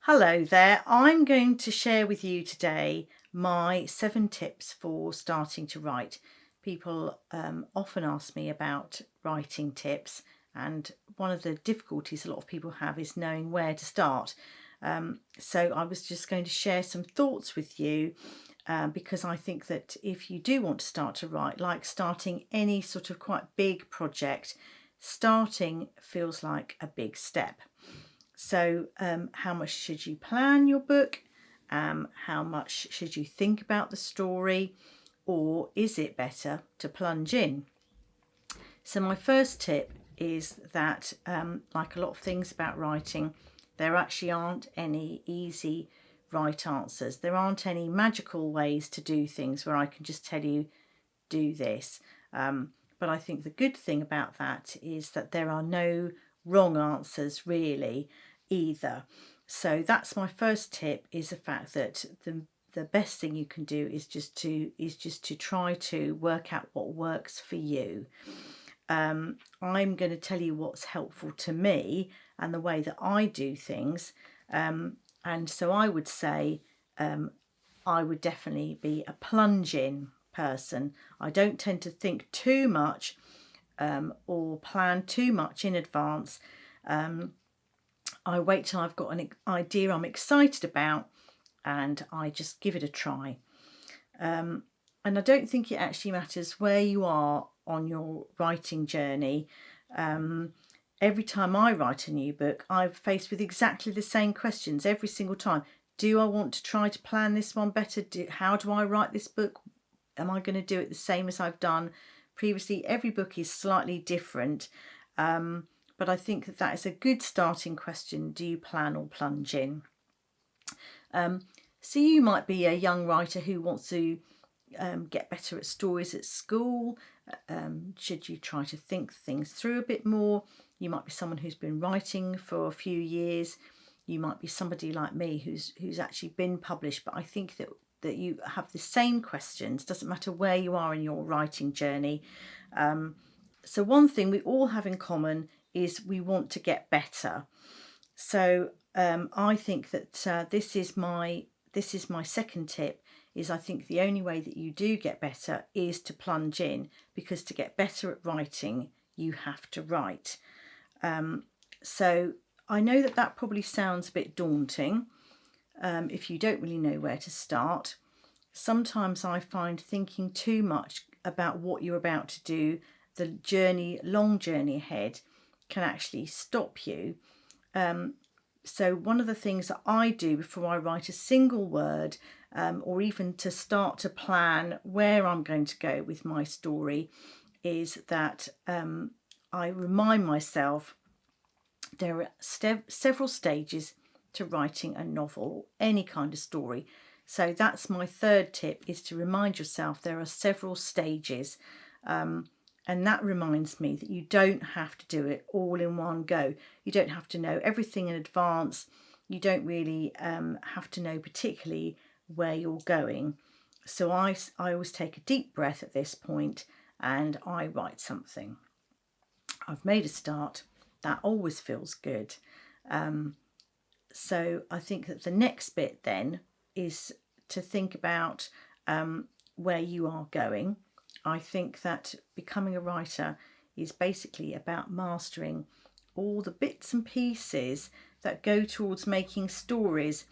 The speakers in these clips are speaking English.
Hello there. I'm going to share with you today my 7 tips for starting to write. People often ask me about writing tips, and one of the difficulties a lot of people have is knowing where to start. So I was just going to share some thoughts with you because I think that if you do want to start to write, like starting any sort of quite big project, starting feels like a big step. So how much should you plan your book? How much should you think about the story? Or is it better to plunge in? So my first tip is that, like a lot of things about writing, there actually aren't any easy right answers. There aren't any magical ways to do things where I can just tell you, do this. But I think the good thing about that is that there are no wrong answers really either. So that's my first tip, is the fact that the best thing you can do is just to try to work out what works for you. I'm going to tell you what's helpful to me and the way that I do things. And so I would say I would definitely be a plunge in person. I don't tend to think too much or plan too much in advance. I wait till I've got an idea I'm excited about and I just give it a try. And I don't think it actually matters where you are on your writing journey. Every time I write a new book, I'm faced with exactly the same questions every single time. Do I want to try to plan this one better? How do I write this book? Am I going to do it the same as I've done previously? Every book is slightly different. But I think that is a good starting question. Do you plan or plunge in? So you might be a young writer who wants to get better at stories at school. Should you try to think things through a bit more? You might be someone who's been writing for a few years. You might be somebody like me who's actually been published, but I think that you have the same questions. Doesn't matter where you are in your writing journey. So one thing we all have in common is we want to get better. So I think that this is my second tip. Is I think the only way that you do get better is to plunge in, because to get better at writing, you have to write. So I know that probably sounds a bit daunting if you don't really know where to start. Sometimes I find thinking too much about what you're about to do, the long journey ahead, can actually stop you. So one of the things that I do before I write a single word, or even to start to plan where I'm going to go with my story, is that I remind myself there are several stages to writing a novel, any kind of story. So that's my third tip, is to remind yourself there are several stages. And that reminds me that you don't have to do it all in one go. You don't have to know everything in advance. You don't really have to know particularly where you're going. So I always take a deep breath at this point and I write something. I've made a start. That always feels good. So I think that the next bit then is to think about where you are going. I think that becoming a writer is basically about mastering all the bits and pieces that go towards making stories.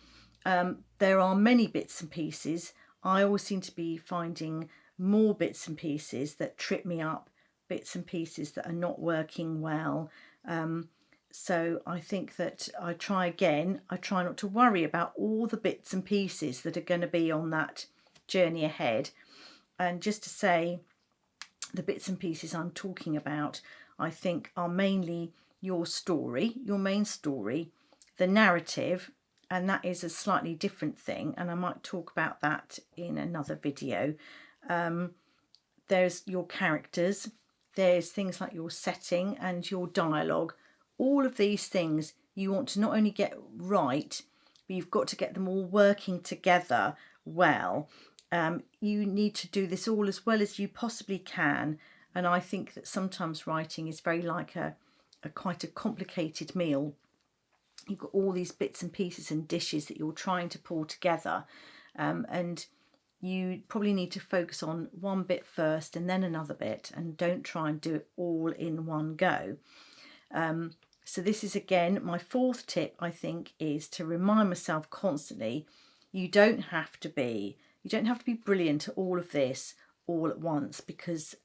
There are many bits and pieces. I always seem to be finding more bits and pieces that trip me up, bits and pieces that are not working well. So I think that I try again. I try not to worry about all the bits and pieces that are going to be on that journey ahead. And just to say, the bits and pieces I'm talking about, I think, are mainly your story, your main story, the narrative, and that is a slightly different thing. And I might talk about that in another video. There's your characters, there's things like your setting and your dialogue. All of these things you want to not only get right, but you've got to get them all working together well. You need to do this all as well as you possibly can. And I think that sometimes writing is very like a quite a complicated meal. you've got all these bits and pieces and dishes that you're trying to pull together, and you probably need to focus on one bit first and then another bit, and don't try and do it all in one go. So this is, again, my fourth tip, I think, is to remind myself constantly, you don't have to be brilliant at all of this all at once, because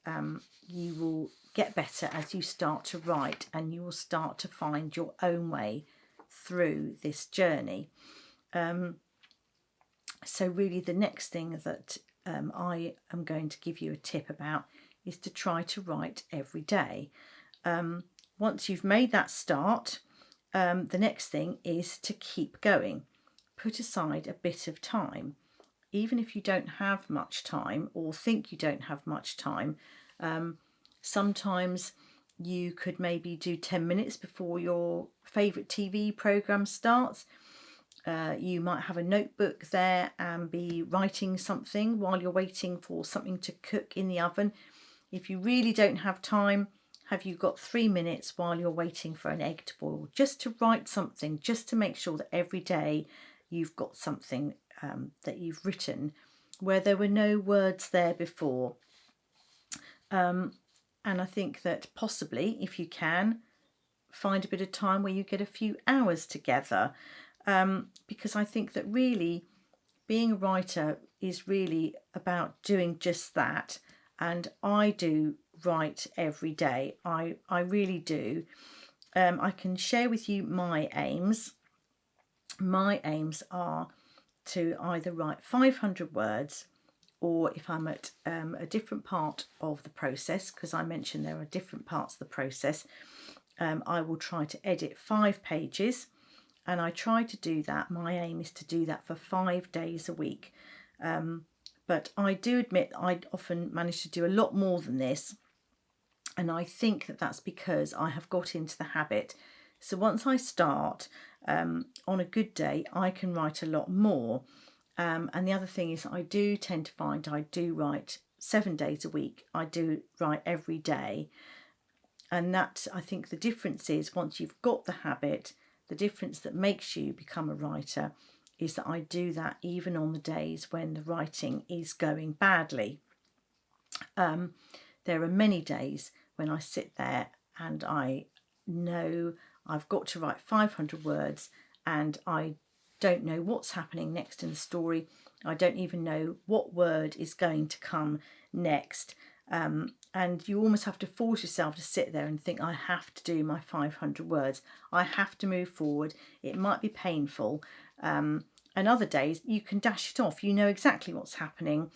you will get better as you start to write, and you will start to find your own way through this journey. So really the next thing that I am going to give you a tip about is to try to write every day. Once you've made that start, the next thing is to keep going. Put aside a bit of time. Even if you don't have much time or think you don't have much time, sometimes you could maybe do 10 minutes before your favourite TV programme starts. You might have a notebook there and be writing something while you're waiting for something to cook in the oven. If you really don't have time, have you got 3 minutes while you're waiting for an egg to boil, just to write something, just to make sure that every day you've got something that you've written where there were no words there before. And I think that possibly, if you can, find a bit of time where you get a few hours together, because I think that really being a writer is really about doing just that. And I do write every day. I really do. I can share with you my aims. My aims are to either write 500 words, or if I'm at a different part of the process, because I mentioned there are different parts of the process, I will try to edit 5 pages, and I try to do that. My aim is to do that for 5 days a week. But I do admit I often manage to do a lot more than this, and I think that that's because I have got into the habit. So once I start, on a good day, I can write a lot more. And the other thing is, I do tend to find I do write 7 days a week. I do write every day. And that, I think the difference is, once you've got the habit, the difference that makes you become a writer is that I do that even on the days when the writing is going badly. There are many days when I sit there and I know I've got to write 500 words and I don't know what's happening next in the story. I don't even know what word is going to come next. And you almost have to force yourself to sit there and think, I have to do my 500 words. I have to move forward. It might be painful. And other days you can dash it off. You know exactly what's happening.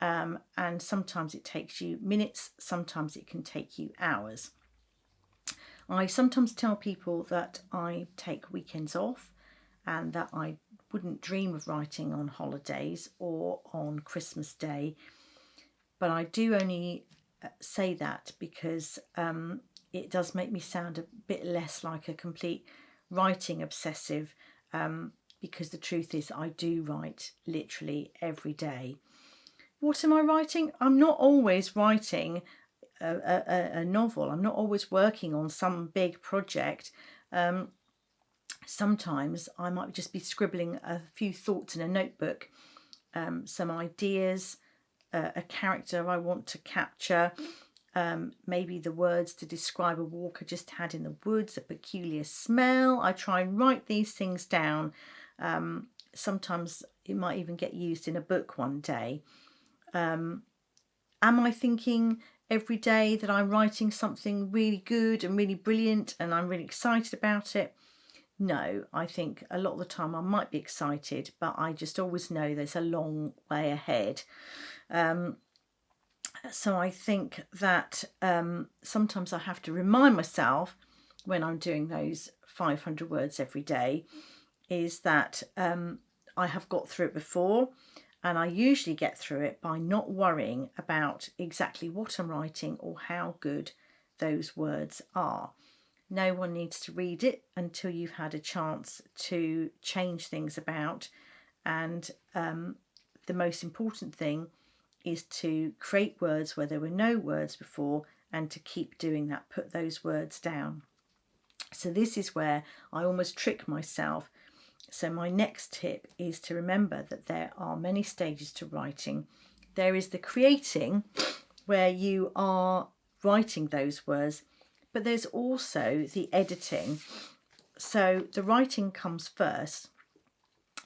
And sometimes it takes you minutes. Sometimes it can take you hours. I sometimes tell people that I take weekends off and that I wouldn't dream of writing on holidays or on Christmas Day. But I do only say that because it does make me sound a bit less like a complete writing obsessive, because the truth is I do write literally every day. What am I writing? I'm not always writing a novel. I'm not always working on some big project. Sometimes I might just be scribbling a few thoughts in a notebook, some ideas, a character I want to capture, maybe the words to describe a walk I just had in the woods, a peculiar smell. I try and write these things down. Sometimes it might even get used in a book one day. Am I thinking every day that I'm writing something really good and really brilliant and I'm really excited about it? No, I think a lot of the time I might be excited, but I just always know there's a long way ahead. So I think that sometimes I have to remind myself when I'm doing those 500 words every day is that I have got through it before, and I usually get through it by not worrying about exactly what I'm writing or how good those words are. No one needs to read it until you've had a chance to change things about. And the most important thing is to create words where there were no words before and to keep doing that, put those words down. So this is where I almost trick myself. So my next tip is to remember that there are many stages to writing. There is the creating, where you are writing those words, but there's also the editing. So the writing comes first,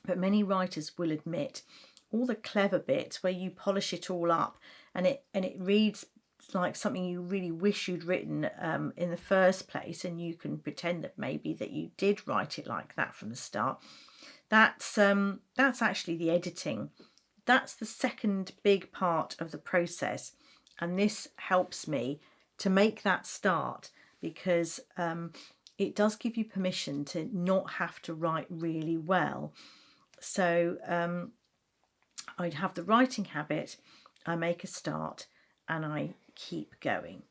but many writers will admit all the clever bits where you polish it all up and it reads like something you really wish you'd written in the first place, and you can pretend that maybe that you did write it like that from the start. That's actually the editing. That's the second big part of the process, and this helps me to make that start, because it does give you permission to not have to write really well. So I'd have the writing habit, I make a start, and I keep going.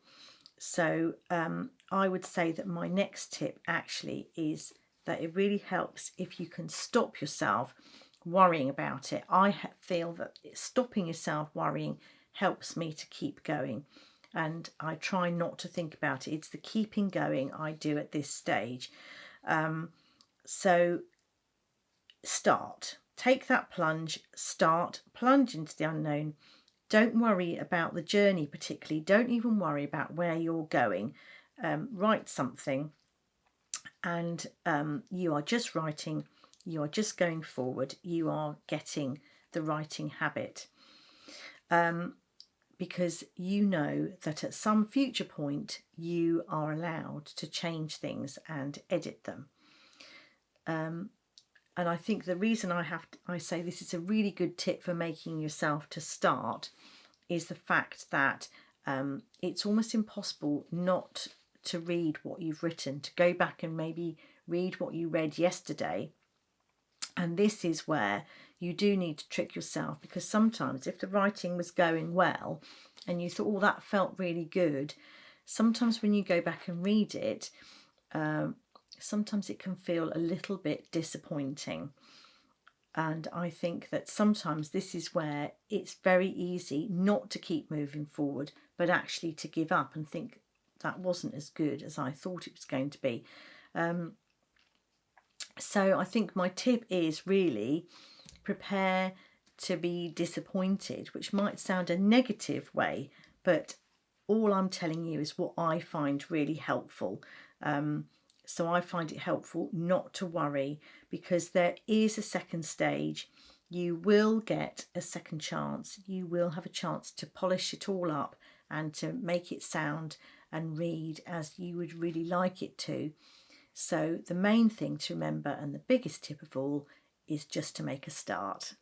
So I would say that my next tip actually is that it really helps if you can stop yourself worrying about it. I feel that stopping yourself worrying helps me to keep going, and I try not to think about it. It's the keeping going I do at this stage. So start, take that plunge, start, plunge into the unknown. Don't worry about the journey particularly. Don't even worry about where you're going. Write something, and you are just writing. You are just going forward. You are getting the writing habit, because you know that at some future point you are allowed to change things and edit them. And I think the reason I say this is a really good tip for making yourself to start is the fact that it's almost impossible not to read what you've written, to go back and maybe read what you read yesterday. And this is where you do need to trick yourself, because sometimes if the writing was going well and you thought, oh, that felt really good, sometimes when you go back and read it, sometimes it can feel a little bit disappointing. And I think that sometimes this is where it's very easy not to keep moving forward, but actually to give up and think that wasn't as good as I thought it was going to be. So I think my tip is really prepare to be disappointed, which might sound a negative way, but all I'm telling you is what I find really helpful. So I find it helpful not to worry, because there is a second stage. You will get a second chance. You will have a chance to polish it all up and to make it sound and read as you would really like it to. So the main thing to remember, and the biggest tip of all, is just to make a start.